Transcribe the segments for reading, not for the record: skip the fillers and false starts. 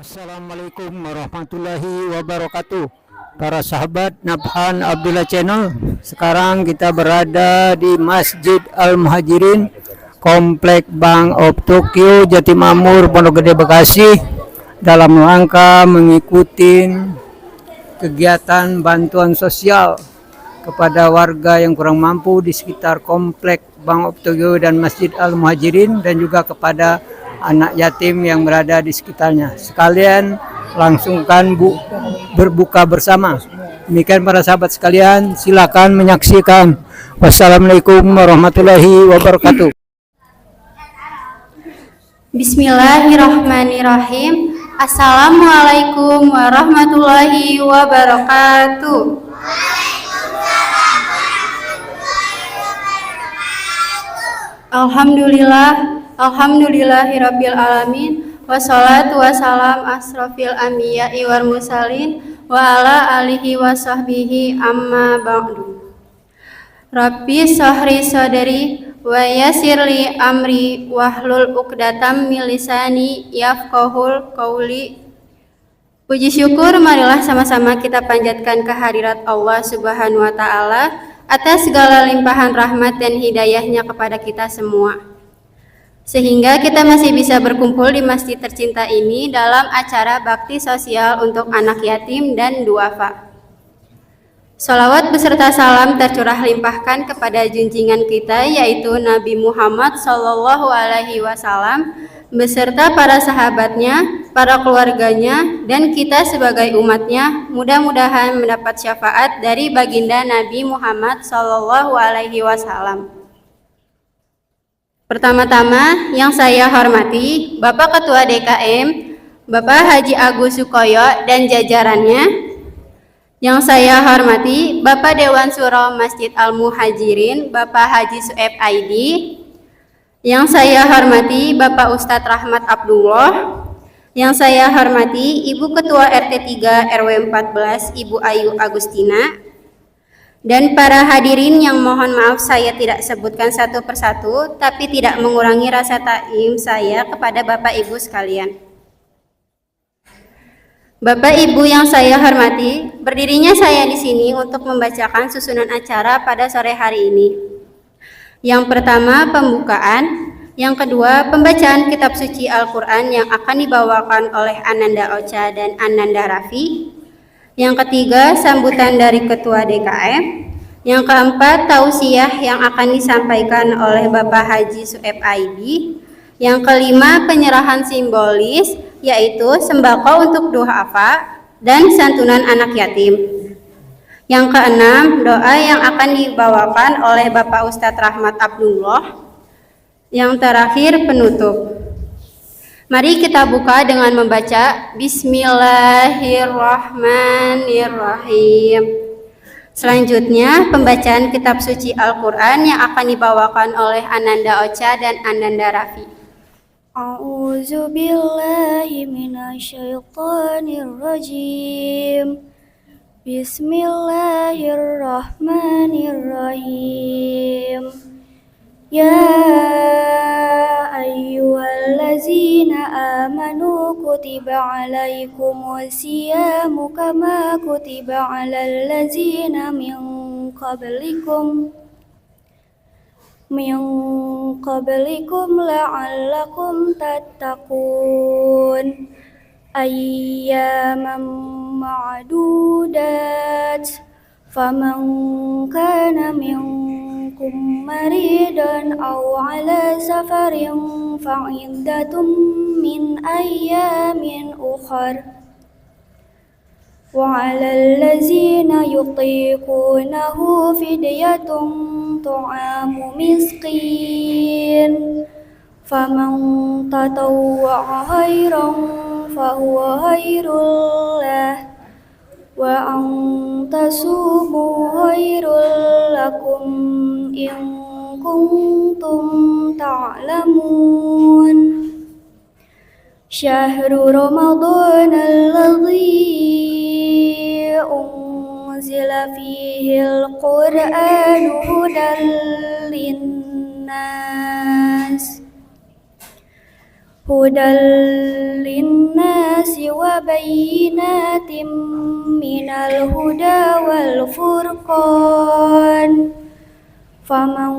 Assalamualaikum warahmatullahi wabarakatuh. Para sahabat Nabhan Abdullah Channel, sekarang kita berada di Masjid Al-Muhajirin, Komplek Bank of Tokyo, Jatimamur, Pondok Gede, Bekasi, dalam rangka mengikuti kegiatan bantuan sosial kepada warga yang kurang mampu di sekitar Komplek Bank of Tokyo dan Masjid Al-Muhajirin, dan juga kepada anak yatim yang berada di sekitarnya. Sekalian langsungkan berbuka bersama. Demikian para sahabat sekalian, silakan menyaksikan. Wassalamualaikum warahmatullahi wabarakatuh. Bismillahirrahmanirrahim. Assalamualaikum warahmatullahi wabarakatuh. Alhamdulillahirabbil alamin, wassalatu wassalam asrofil anbiya'i wal mursalin wa ala alihi wa sahbihi amma ba'du. Rabbi sahri sadari wa yassirli amri wahlul 'uqdatam min lisani yafqahul qauli. Puji syukur marilah sama-sama kita panjatkan kehadirat Allah Subhanahu wa taala atas segala limpahan rahmat dan hidayahnya kepada kita semua, sehingga kita masih bisa berkumpul di masjid tercinta ini dalam acara bakti sosial untuk anak yatim dan duafa. Sholawat beserta salam tercurah limpahkan kepada junjungan kita, yaitu Nabi Muhammad SAW, beserta para sahabatnya, para keluarganya, dan kita sebagai umatnya. Mudah-mudahan mendapat syafaat dari baginda Nabi Muhammad SAW. Pertama-tama yang saya hormati Bapak Ketua DKM, Bapak Haji Agus Sukoyo dan jajarannya. Yang saya hormati Bapak Dewan Syuro Masjid Al-Muhajirin, Bapak Haji Sueb Aidi. Yang saya hormati Bapak Ustadz Rahmat Abdullah. Yang saya hormati Ibu Ketua RT 3 RW 14 Ibu Ayu Agustina. Dan para hadirin yang mohon maaf saya tidak sebutkan satu persatu, tapi tidak mengurangi rasa takzim saya kepada Bapak Ibu sekalian. Bapak Ibu yang saya hormati, berdirinya saya di sini untuk membacakan susunan acara pada sore hari ini. Yang pertama pembukaan, yang kedua pembacaan kitab suci Al-Quran yang akan dibawakan oleh Ananda Ocha dan Ananda Raffi. Yang ketiga, sambutan dari Ketua DKM. Yang keempat, tausiah yang akan disampaikan oleh Bapak Haji Sueb Aidi. Yang kelima, penyerahan simbolis, yaitu sembako untuk duafa dan santunan anak yatim. Yang keenam, doa yang akan dibawakan oleh Bapak Ustadz Rahmat Abdullah. Yang terakhir, penutup. Mari kita buka dengan membaca Bismillahirrahmanirrahim. Selanjutnya, pembacaan kitab suci Al-Quran yang akan dibawakan oleh Ananda Ocha dan Ananda Raffi. A'udzu billahi minasyaitonir rajim. Bismillahirrahmanirrahim. Ya ayyuhallazina amanu kutiba alaikumus siyamu kama kutiba alal ladzina min qablikum la'allakum tattaqun. Ayyaman ma'dudat, faman kana minkum maridan aw ala safarin fa'iddatum min ayyamin ukhar. Wa 'alal ladzina yutiqunahu fidyatun tu'amu miskin. Faman tatawwa'a khairan fahuwa khairul lah. Wa antasumu khairul lakum in kuntum ta'lamun. Syahru Ramadan alladzi unzila fihi al-Qur'anu hudan linnas. هدى للناس وبينات من الهدى والفرقان فمن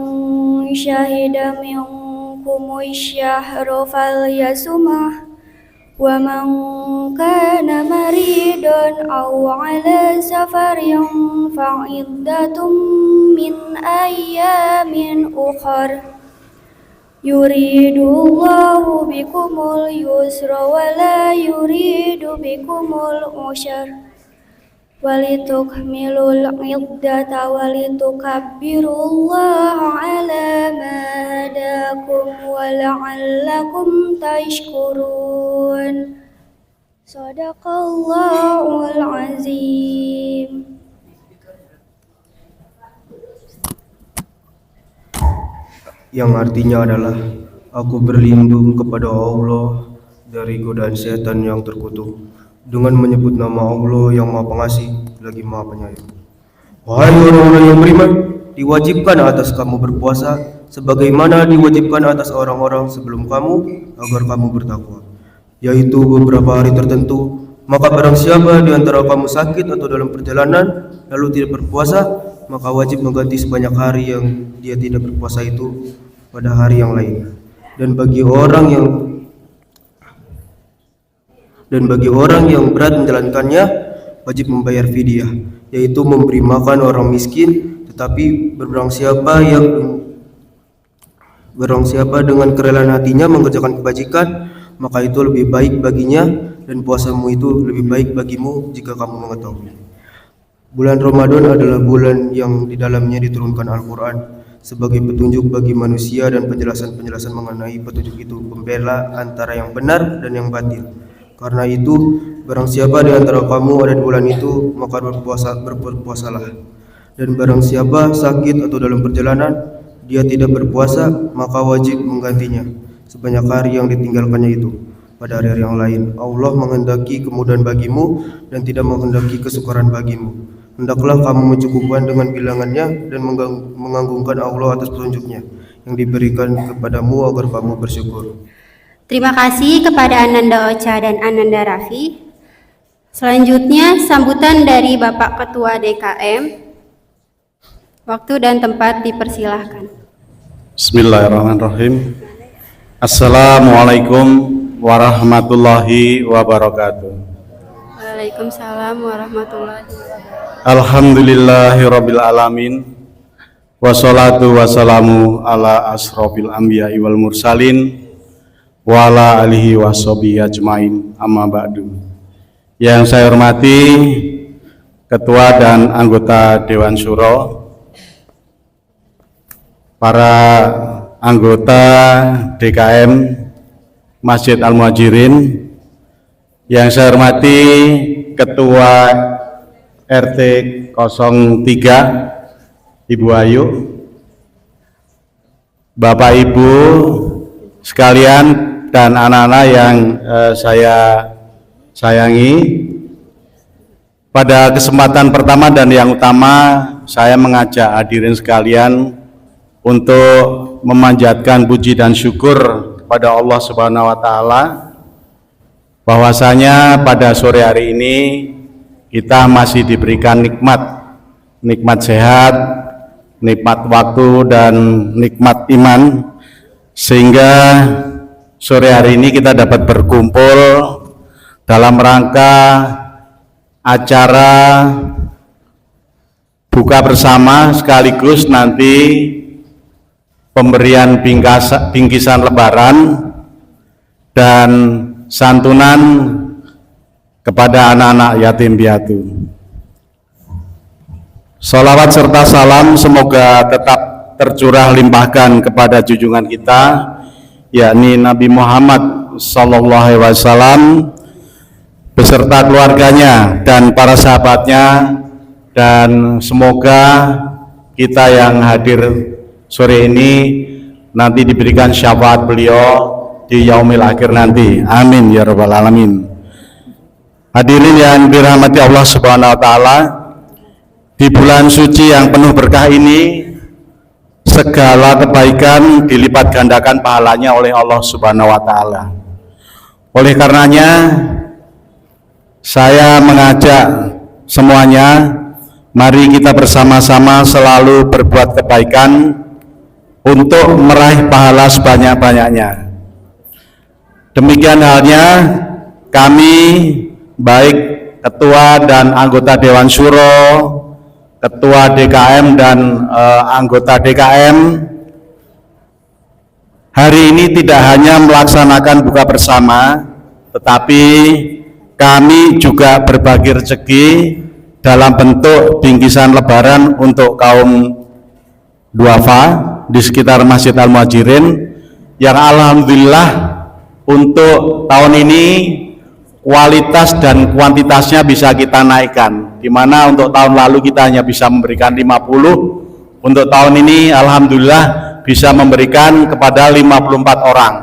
شهد منكم الشهر فليصمه ومن كان مريضا أو على سفر فعدة من أيام أخر يريد الله بكم اليسر ولا يريد بكم العسر ولتكملوا العدة ولتكبروا الله على ما هداكم ولعلكم تشكرون صدق الله العظيم. Yang artinya adalah aku berlindung kepada Allah dari godaan setan yang terkutuk dengan menyebut nama Allah yang Maha Pengasih lagi Maha Penyayang. Wahai orang-orang yang beriman, diwajibkan atas kamu berpuasa sebagaimana diwajibkan atas orang-orang sebelum kamu agar kamu bertakwa, yaitu beberapa hari tertentu. Maka barang siapa di antara kamu sakit atau dalam perjalanan lalu tidak berpuasa, maka wajib mengganti sebanyak hari yang dia tidak berpuasa itu pada hari yang lain. Dan bagi orang yang berat menjalankannya, wajib membayar fidyah, yaitu memberi makan orang miskin. Tetapi barang siapa dengan kerelaan hatinya mengerjakan kebajikan, maka itu lebih baik baginya, dan puasamu itu lebih baik bagimu jika kamu mengetahui. Bulan Ramadan adalah bulan yang di dalamnya diturunkan Al-Quran sebagai petunjuk bagi manusia dan penjelasan-penjelasan mengenai petunjuk itu, pembela antara yang benar dan yang batil. Karena itu, barang siapa di antara kamu ada di bulan itu, maka berpuasalah. Dan barang siapa sakit atau dalam perjalanan, dia tidak berpuasa, maka wajib menggantinya sebanyak hari yang ditinggalkannya itu pada hari-hari yang lain. Allah menghendaki kemudahan bagimu dan tidak menghendaki kesukaran bagimu. Hendaklah kamu mencukupkan dengan bilangannya dan menganggungkan Allah atas petunjuknya yang diberikan kepadamu agar kamu bersyukur. Terima kasih kepada Ananda Ocha dan Ananda Raffi. Selanjutnya sambutan dari Bapak Ketua DKM. Waktu dan tempat dipersilahkan. Bismillahirrahmanirrahim. Assalamualaikum warahmatullahi wabarakatuh. Waalaikumsalam warahmatullahi wabarakatuh. Alhamdulillahirabbil alamin. Wassalatu wassalamu ala asrofil anbiya'i wal mursalin wa ala alihi washabihi ajmain, amma ba'du. Yang saya hormati Ketua dan anggota Dewan Syuro, para anggota DKM Masjid Al-Muhajirin, yang saya hormati Ketua RT 03 Ibu Ayu, Bapak Ibu sekalian dan anak-anak yang saya sayangi. Pada kesempatan pertama dan yang utama, saya mengajak hadirin sekalian untuk memanjatkan puji dan syukur kepada Allah Subhanahu wa Ta'ala, bahwasanya pada sore hari ini kita masih diberikan nikmat sehat, nikmat waktu, dan nikmat iman, sehingga sore hari ini kita dapat berkumpul dalam rangka acara buka bersama sekaligus nanti pemberian bingkisan lebaran dan santunan kepada anak-anak yatim piatu. Salawat serta salam semoga tetap tercurah limpahkan kepada junjungan kita, yakni Nabi Muhammad SAW beserta keluarganya dan para sahabatnya, dan semoga kita yang hadir sore ini nanti diberikan syafaat beliau di yaumil akhir nanti. Amin ya rabbal alamin. Hadirin yang dirahmati Allah Subhanahu wa Ta'ala, di bulan suci yang penuh berkah ini segala kebaikan dilipat gandakan pahalanya oleh Allah Subhanahu wa Ta'ala. Oleh karenanya saya mengajak semuanya, mari kita bersama-sama selalu berbuat kebaikan untuk meraih pahala sebanyak-banyaknya. Demikian halnya kami, baik ketua dan anggota Dewan Syuro, ketua DKM dan anggota DKM, hari ini tidak hanya melaksanakan buka bersama, tetapi kami juga berbagi rezeki dalam bentuk bingkisan lebaran untuk kaum duafa di sekitar Masjid Al-Muhajirin, yang alhamdulillah untuk tahun ini kualitas dan kuantitasnya bisa kita naikkan, di mana untuk tahun lalu kita hanya bisa memberikan 50, untuk tahun ini alhamdulillah bisa memberikan kepada 54 orang.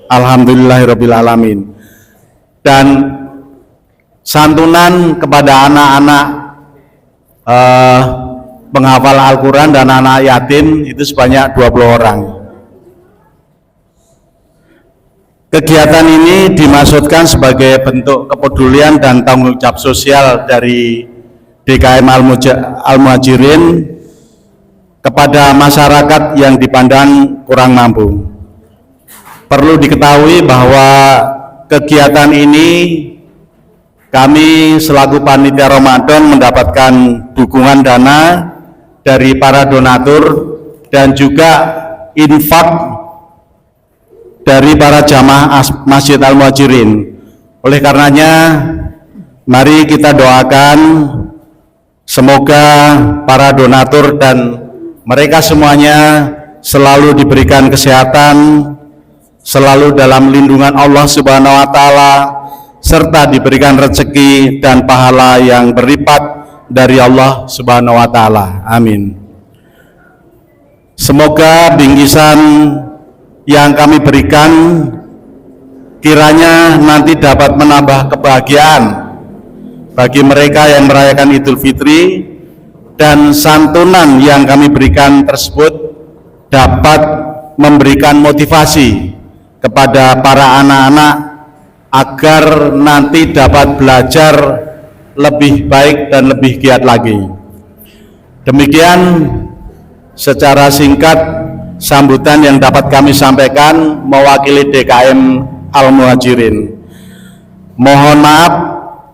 Alhamdulillahirabbil alamin. Dan santunan kepada anak-anak penghafal Al-Quran dan anak yatim itu sebanyak 20 orang. Kegiatan ini dimaksudkan sebagai bentuk kepedulian dan tanggung jawab sosial dari DKM Al-Muhajirin kepada masyarakat yang dipandang kurang mampu. Perlu diketahui bahwa kegiatan ini kami selaku panitia Ramadan mendapatkan dukungan dana dari para donatur dan juga infak dari para jamaah Masjid Al-Muhajirin. Oleh karenanya, mari kita doakan semoga para donatur dan mereka semuanya selalu diberikan kesehatan, selalu dalam lindungan Allah Subhanahu wa Ta'ala, serta diberikan rezeki dan pahala yang berlipat dari Allah Subhanahu wa Ta'ala. Amin. Semoga bingkisan yang kami berikan kiranya nanti dapat menambah kebahagiaan bagi mereka yang merayakan Idul Fitri, dan santunan yang kami berikan tersebut dapat memberikan motivasi kepada para anak-anak agar nanti dapat belajar lebih baik dan lebih giat lagi. Demikian secara singkat sambutan yang dapat kami sampaikan mewakili DKM Al-Muhajirin. Mohon maaf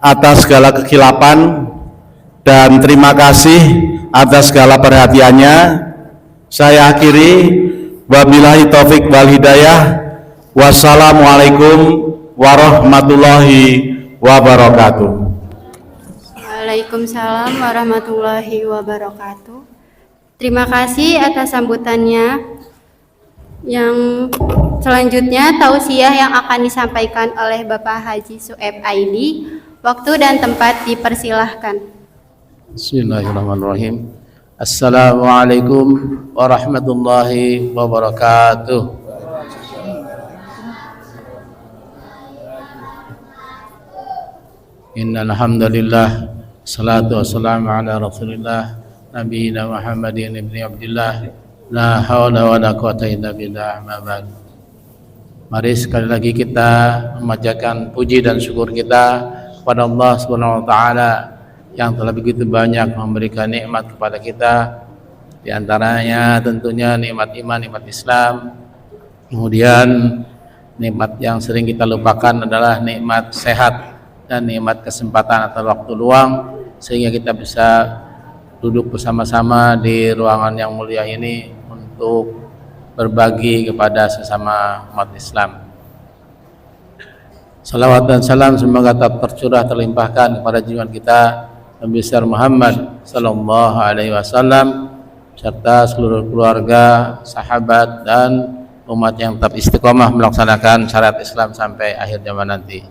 atas segala kekhilapan dan terima kasih atas segala perhatiannya. Saya akhiri, wabillahi taufik wal hidayah. Wassalamualaikum warahmatullahi wabarakatuh. Waalaikumsalam warahmatullahi wabarakatuh. Terima kasih atas sambutannya. Yang selanjutnya tausiah yang akan disampaikan oleh Bapak Haji Sueb Aidi. Waktu dan tempat dipersilahkan. Bismillahirrahmanirrahim. Assalamualaikum warahmatullahi wabarakatuh. Innal hamdalillah, salatu wassalamu ala Rasulillah nabiyina Muhammadin ibni Abdillah, la haula wala quwata illa billah, amma ba'd. Mari sekali lagi kita memanjatkan puji dan syukur kita kepada Allah Subhanahu wa taala yang telah begitu banyak memberikan nikmat kepada kita, di antaranya tentunya nikmat iman, nikmat Islam. Kemudian nikmat yang sering kita lupakan adalah nikmat sehat dan nikmat kesempatan atau waktu luang, sehingga kita bisa duduk bersama-sama di ruangan yang mulia ini untuk berbagi kepada sesama umat Islam. Salawat dan salam semoga tetap tercurah terlimpahkan kepada junjungan kita Nabi besar Muhammad sallallahu alaihi wasallam serta seluruh keluarga, sahabat dan umat yang tetap istiqomah melaksanakan syariat Islam sampai akhir zaman nanti.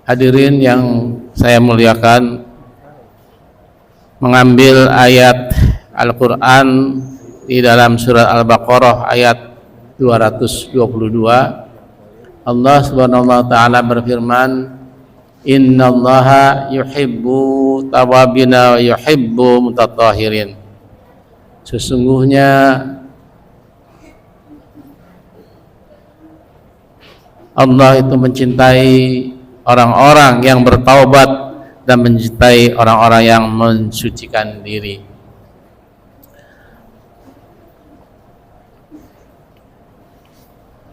Hadirin yang saya muliakan, mengambil ayat Al-Quran di dalam surat Al-Baqarah ayat 222, Allah Subhanahu wa taala berfirman, innallaha yuhibbu tawabina wa yuhibbu mutatahhirin. Sesungguhnya Allah itu mencintai orang-orang yang bertaubat dan mencintai orang-orang yang mensucikan diri.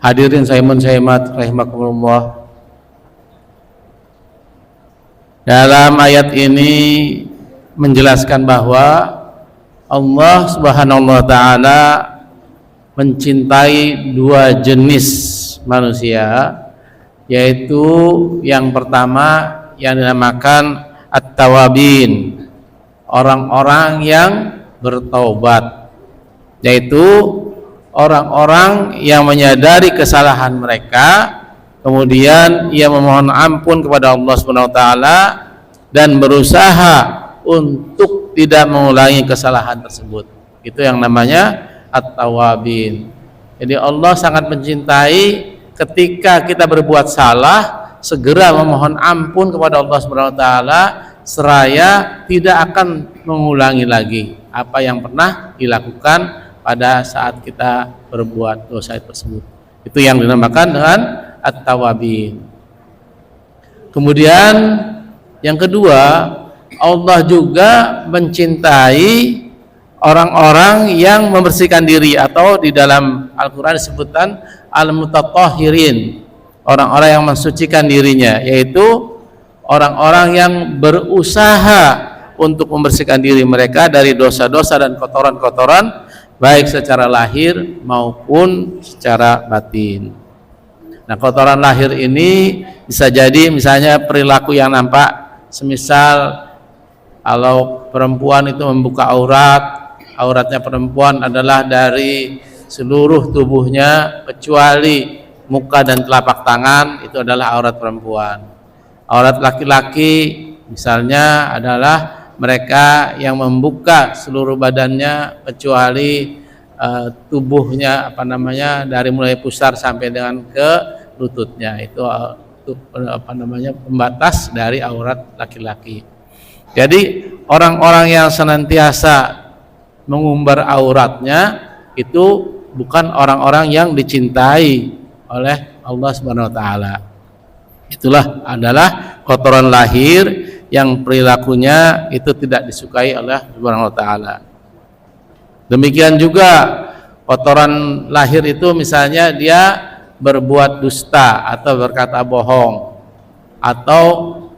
Hadirin sahibat rahimakumullah. Dalam ayat ini menjelaskan bahwa Allah Subhanahu wa taala mencintai dua jenis manusia, yaitu yang pertama yang dinamakan at-tawabin, orang-orang yang bertaubat, yaitu orang-orang yang menyadari kesalahan mereka, kemudian ia memohon ampun kepada Allah Subhanahu wa taala dan berusaha untuk tidak mengulangi kesalahan tersebut. Itu yang namanya at-tawabin. Jadi Allah sangat mencintai ketika kita berbuat salah, segera memohon ampun kepada Allah Subhanahu wa taala seraya tidak akan mengulangi lagi apa yang pernah dilakukan pada saat kita berbuat dosa tersebut. Itu yang dinamakan dengan at-tawabin. Kemudian yang kedua, Allah juga mencintai orang-orang yang membersihkan diri, atau di dalam Al-Quran disebutkan al-mutatahhirin, orang-orang yang mensucikan dirinya, yaitu orang-orang yang berusaha untuk membersihkan diri mereka dari dosa-dosa dan kotoran-kotoran, baik secara lahir maupun secara batin. Nah, kotoran lahir ini bisa jadi misalnya perilaku yang nampak, semisal kalau perempuan itu membuka auratnya perempuan adalah dari seluruh tubuhnya kecuali muka dan telapak tangan, itu adalah aurat perempuan. Aurat laki-laki misalnya adalah mereka yang membuka seluruh badannya kecuali tubuhnya dari mulai pusar sampai dengan ke lututnya, itu pembatas dari aurat laki-laki. Jadi orang-orang yang senantiasa mengumbar auratnya itu bukan orang-orang yang dicintai oleh Allah Subhanahu wa taala. Itulah adalah kotoran lahir yang perilakunya itu tidak disukai oleh Allah Subhanahu wa taala. Demikian juga kotoran lahir itu misalnya dia berbuat dusta atau berkata bohong atau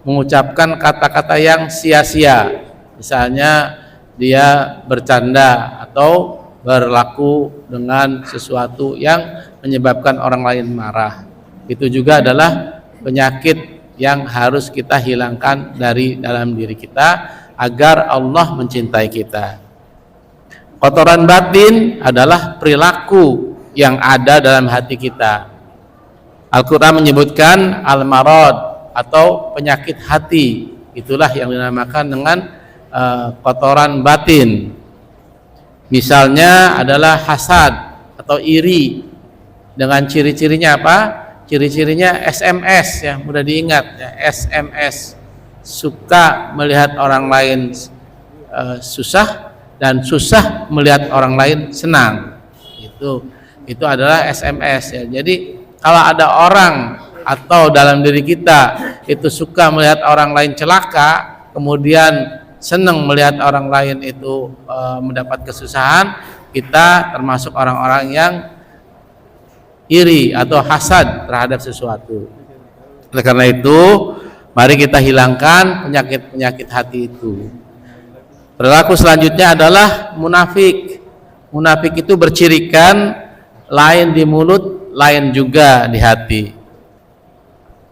mengucapkan kata-kata yang sia-sia, misalnya dia bercanda atau berlaku dengan sesuatu yang menyebabkan orang lain marah. Itu juga adalah penyakit yang harus kita hilangkan dari dalam diri kita agar Allah mencintai kita. Kotoran batin adalah perilaku yang ada dalam hati kita. Al-Quran menyebutkan al-marad atau penyakit hati, itulah yang dinamakan dengan kotoran batin. Misalnya adalah hasad atau iri, dengan ciri-cirinya apa? Ciri-cirinya SMS, ya mudah diingat ya, SMS, suka melihat orang lain susah dan susah melihat orang lain senang. Itu adalah SMS ya. Jadi kalau ada orang atau dalam diri kita itu suka melihat orang lain celaka, kemudian senang melihat orang lain itu mendapat kesusahan, kita termasuk orang-orang yang iri atau hasad terhadap sesuatu. Oleh karena itu, mari kita hilangkan penyakit-penyakit hati itu. Perilaku selanjutnya adalah munafik. Munafik itu bercirikan lain di mulut, lain juga di hati.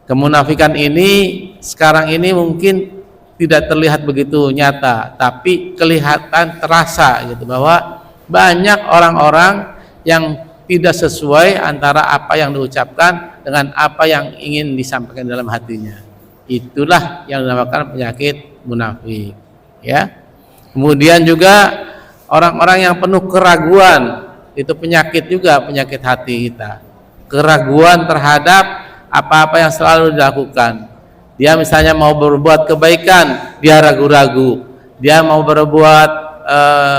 Kemunafikan ini sekarang ini mungkin tidak terlihat begitu nyata, tapi kelihatan terasa gitu, bahwa banyak orang-orang yang tidak sesuai antara apa yang diucapkan dengan apa yang ingin disampaikan dalam hatinya. Itulah yang dinamakan penyakit munafik, ya. Kemudian juga orang-orang yang penuh keraguan, itu penyakit juga, penyakit hati kita. Keraguan terhadap apa-apa yang selalu dilakukan. Dia misalnya mau berbuat kebaikan, dia ragu-ragu. Dia mau berbuat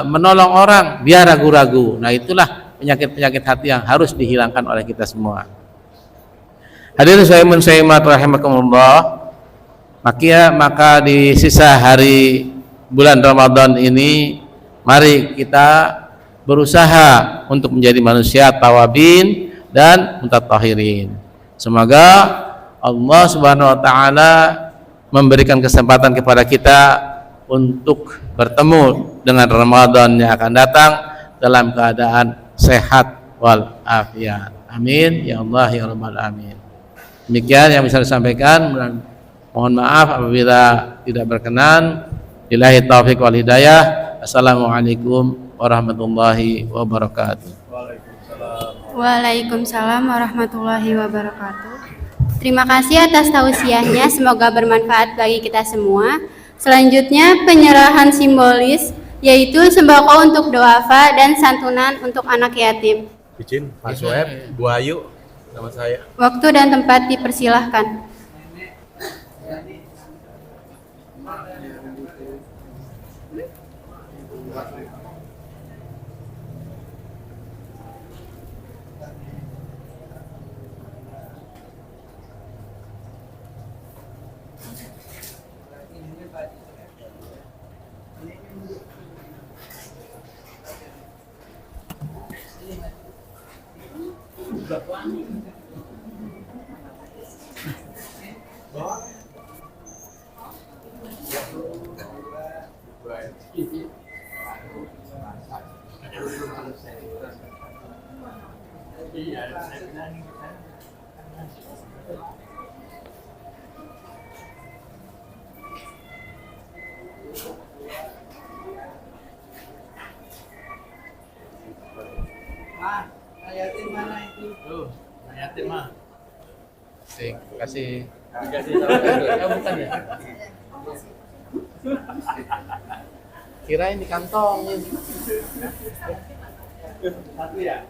menolong orang, dia ragu-ragu. Nah, itulah penyakit-penyakit hati yang harus dihilangkan oleh kita semua. Hadirin muslimat rahimakumullah, maka di sisa hari bulan Ramadan ini mari kita berusaha untuk menjadi manusia tawabin dan mutatahhirin. Semoga Allah Subhanahu wa taala memberikan kesempatan kepada kita untuk bertemu dengan Ramadan yang akan datang dalam keadaan sehat wal afiat. Amin ya Allah ya rabbal alamin. Demikian yang bisa disampaikan. Mohon maaf apabila tidak berkenan. Billahi taufiq wal hidayah. Assalamualaikum warahmatullahi wabarakatuh. Waalaikumsalam warahmatullahi wabarakatuh. Terima kasih atas tausiahnya, semoga bermanfaat bagi kita semua. Selanjutnya penyerahan simbolis, yaitu sembako untuk duafa dan santunan untuk anak yatim. Izin, Pak Sueb, Bu Ayu, nama saya. Waktu dan tempat dipersilahkan. Terima kasih. Bukan ya? Kirain di kantong. Satu ya?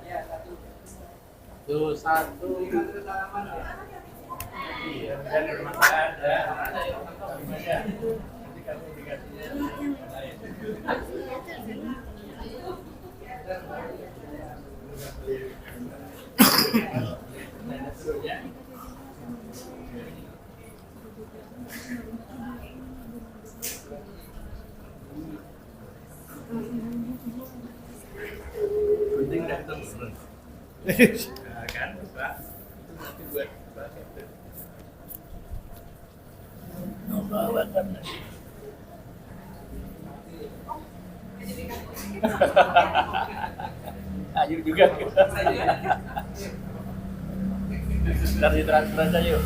Tuh satu. Iya. Ayo juga kita. Dari transfer aja yuk.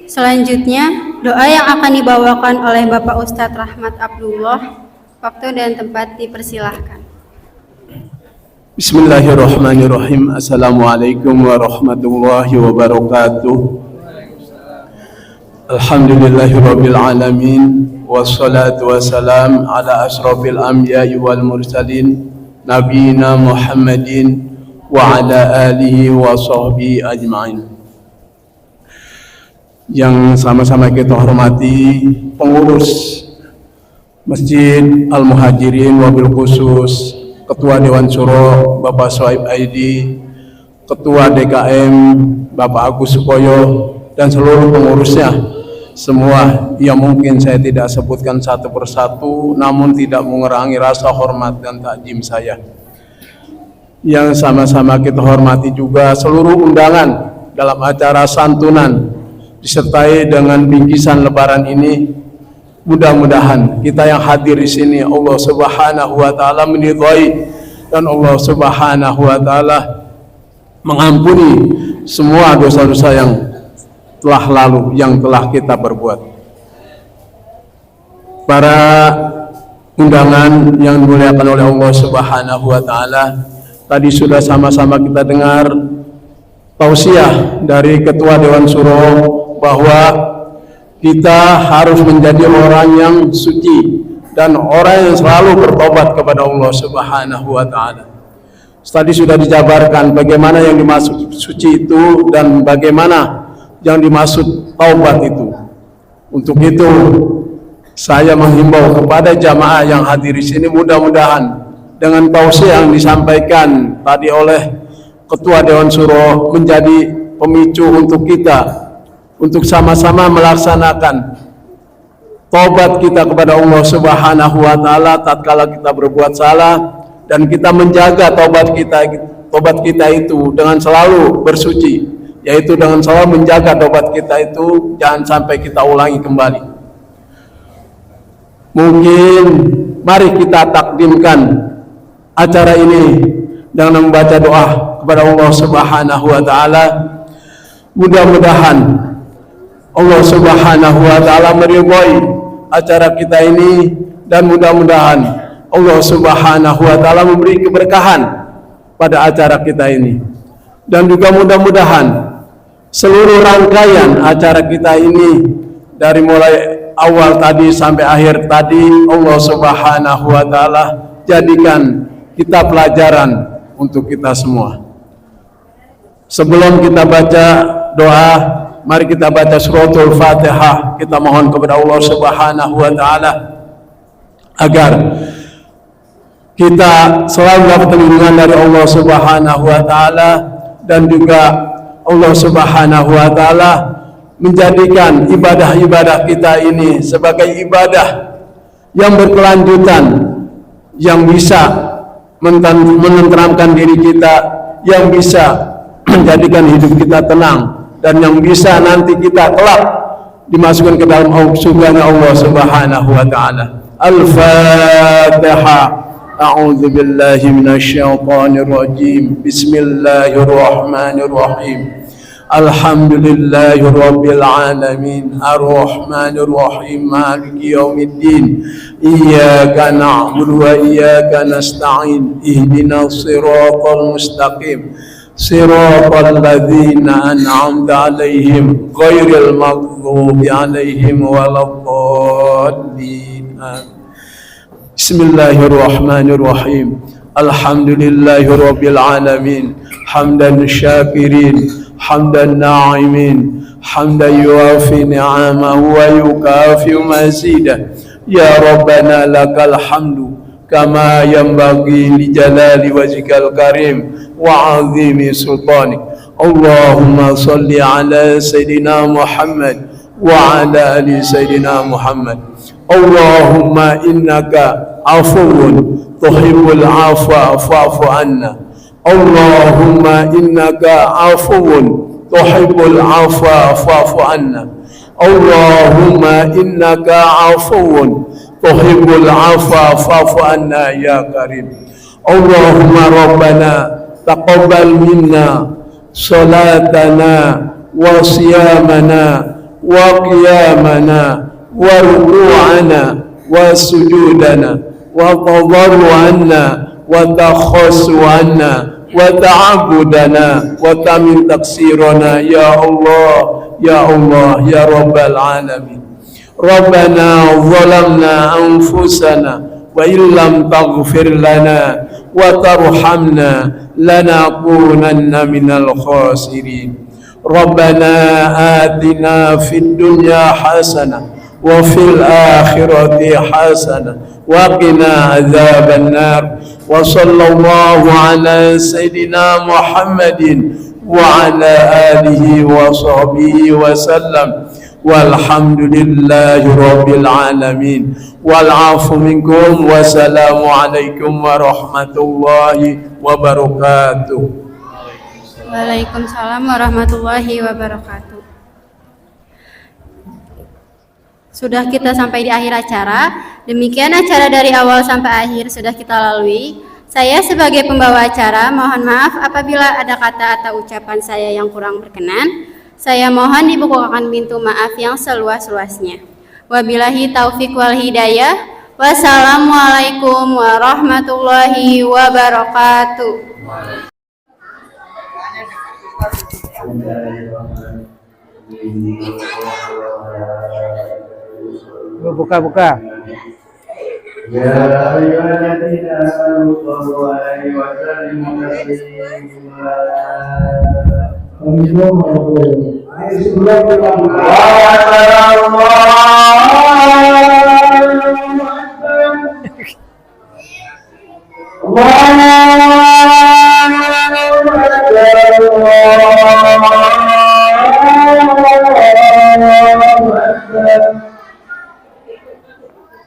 Selanjutnya, doa yang akan dibawakan oleh Bapak Ustadz Rahmat Abdullah. Waktu dan tempat dipersilahkan. Bismillahirrahmanirrahim. Assalamualaikum warahmatullahi wabarakatuh. Alhamdulillahirabbil alamin, wassalatu wassalam ala asrofil anbiya'i wal mursalin, nabiyina Muhammadin wa ala alihi wa sahbihi ajma'in. Yang sama-sama kita hormati pengurus Masjid Al-Muhajirin wabil khusus Ketua Dewan Syuro Bapak Sohaib Aidi, Ketua DKM Bapak Agus Sukoyo, dan seluruh pengurusnya semua yang mungkin saya tidak sebutkan satu persatu, namun tidak mengurangi rasa hormat dan takjim saya. Yang sama-sama kita hormati juga seluruh undangan dalam acara santunan disertai dengan bingkisan lebaran ini. Mudah-mudahan kita yang hadir di sini Allah Subhanahu wa taala meridhai dan Allah Subhanahu wa taala mengampuni semua dosa-dosa yang telah lalu yang telah kita perbuat. Para undangan yang dimuliakan oleh Allah Subhanahu wa taala, tadi sudah sama-sama kita dengar tausiah dari Ketua Dewan Syuro bahwa kita harus menjadi orang yang suci dan orang yang selalu bertobat kepada Allah Subhanahu wa taala. Tadi sudah dijabarkan bagaimana yang dimaksud suci itu dan bagaimana yang dimaksud taubat itu. Untuk itu saya menghimbau kepada jamaah yang hadir di sini, mudah-mudahan dengan tausiah yang disampaikan tadi oleh Ketua Dewan Syuro menjadi pemicu untuk kita untuk sama-sama melaksanakan taubat kita kepada Allah Subhanahu wa taala tatkala kita berbuat salah, dan kita menjaga taubat kita itu dengan selalu bersuci, yaitu dengan selalu menjaga taubat kita itu jangan sampai kita ulangi kembali. Mungkin mari kita takdimkan acara ini dengan membaca doa kepada Allah Subhanahu wa taala. Mudah-mudahan Allah Subhanahu wa taala meridhai acara kita ini, dan mudah-mudahan Allah Subhanahu wa taala memberi keberkahan pada acara kita ini. Dan juga mudah-mudahan seluruh rangkaian acara kita ini dari mulai awal tadi sampai akhir tadi Allah Subhanahu wa taala jadikan kita pelajaran untuk kita semua. Sebelum kita baca doa, mari kita baca suratul Fatihah. Kita mohon kepada Allah Subhanahu wa taala agar kita selalu dapat perlindungan dari Allah Subhanahu wa taala, dan juga Allah Subhanahu wa taala menjadikan ibadah-ibadah kita ini sebagai ibadah yang berkelanjutan, yang bisa menenteramkan diri kita, yang bisa menjadikan hidup kita tenang, dan yang bisa nanti kita kelak dimasukkan ke dalam surganya Allah Subhanahu wa taala. Al-Fatihah. A'udzu billahi minasyaitonir rajim. Bismillahirrahmanirrahim. Alhamdulillahi rabbil alamin, arrahmanir rahim, maliki yaumiddin, iyyaka na'budu wa iyyaka nasta'in, ihdinas siratal mustaqim, siratal ladzina an'amta 'alaihim ghairil maghdubi 'alaihim waladdallin. Bismillahirrahmanirrahim. Alhamdulillahi rabbil alamin, hamdan syakirin, hamdan na'imin, hamdan yuafi ni'amahu wa yukafi mazidah. Ya Rabbana lakal hamdu kama yanbaghi li jalali wajhikal karim wa 'azimi sultanik. Allahumma salli ala Sayyidina Muhammad wa ala ali Sayyidina Muhammad. Allahumma innaka afuwun tuhibbul afwa fa'fu anna. Allahumma innaka afuwun tuhibbul afwa fa'fu anna. Allahumma innaka afuwun tuhibbul afwa fa'fu anna ya karim. Allahumma rabbana taqabbal minna salatana wa siyamana wa qiyamana wa ruku'ana wa sujudana wa tadarru'ana wa takhassu'ana wa ta'abudana wa tamin taksirana ya Allah, ya Allah, ya Rabbal Alamin. Rabbana zalamna anfusana wa illam taghfir lana wa tarhamna lanakunanna minal khasirin. Rabbana atina fid dunya hasanah wa fil akhirati hasanah wa qina adzaban nar. Wa sallallahu ala Sayyidina Muhammadin wa ala alihi wa sahbihi wa sallam. Walhamdulillahi rabbil alamin. Wal afu minkum. Wassalamualaikum warahmatullahi wabarakatuh. Waalaikumsalam warahmatullahi wabarakatuh. Sudah kita sampai di akhir acara. Demikian acara dari awal sampai akhir sudah kita lalui. Saya sebagai pembawa acara mohon maaf apabila ada kata atau ucapan saya yang kurang berkenan. Saya mohon dibukakan pintu maaf yang seluas-luasnya. Wabillahi taufiq wal hidayah. Wassalamualaikum warahmatullahi wabarakatuh. Buka. يا أيها الذين آمنوا صلوا عليه وسلموا تسليما.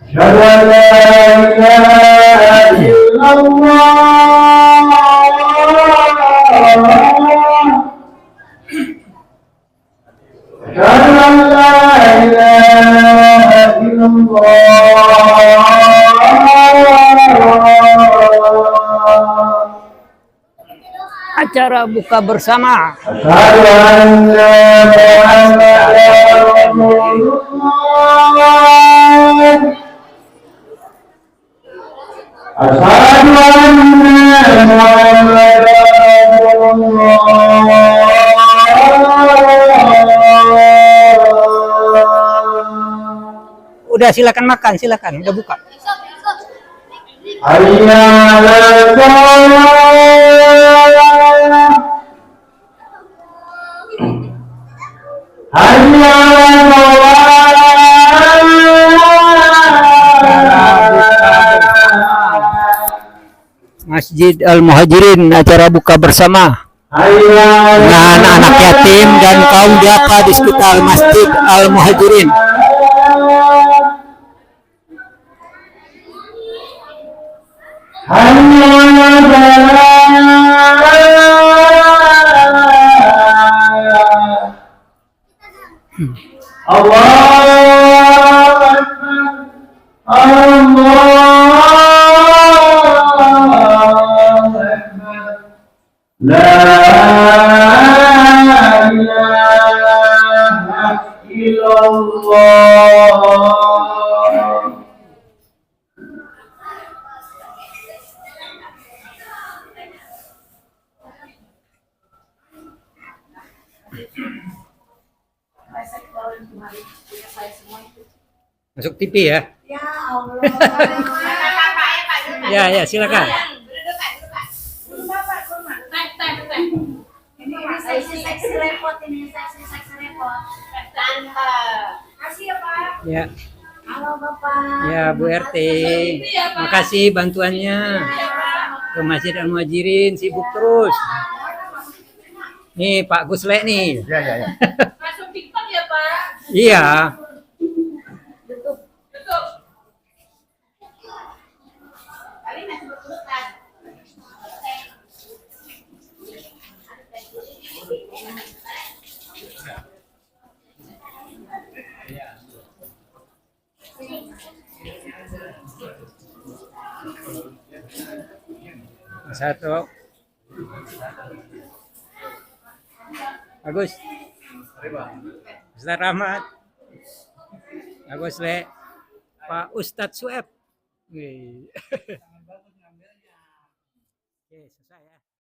أشهد أن لا إله إلا الله أشهد أن لا إله إلا الله Acara buka bersama. أشهد أن محمدا رسول الله أشهد أن محمدا رسول الله. Udah silakan makan, silakan. Udah buka. حي على الصلاة حي على الصلاة Masjid Al-Muhajirin, acara buka bersama حي على dengan anak-anak yatim dan kaum duafa di sekitar Masjid Al-Muhajirin. حي على الصلاة الله أكبر الله أكبر لا إله إلا الله. Masuk TV ya? Ya Allah. Ya, silakan. Ini seksi repot ini, seksi repot. Kasih ya Pak. Ya, Halo Bapak. ya Bu RT. Makasih bantuannya ke Masjid Al-Muhajirin, sibuk terus. Nih Pak Gusle nih. Ya. Masuk TikTok ya Pak? Iya. Satu. Bagus. Ustaz Rahmat. Bagus Le. Pak Ustadz Sueb. Wih. Oke, selesai ya.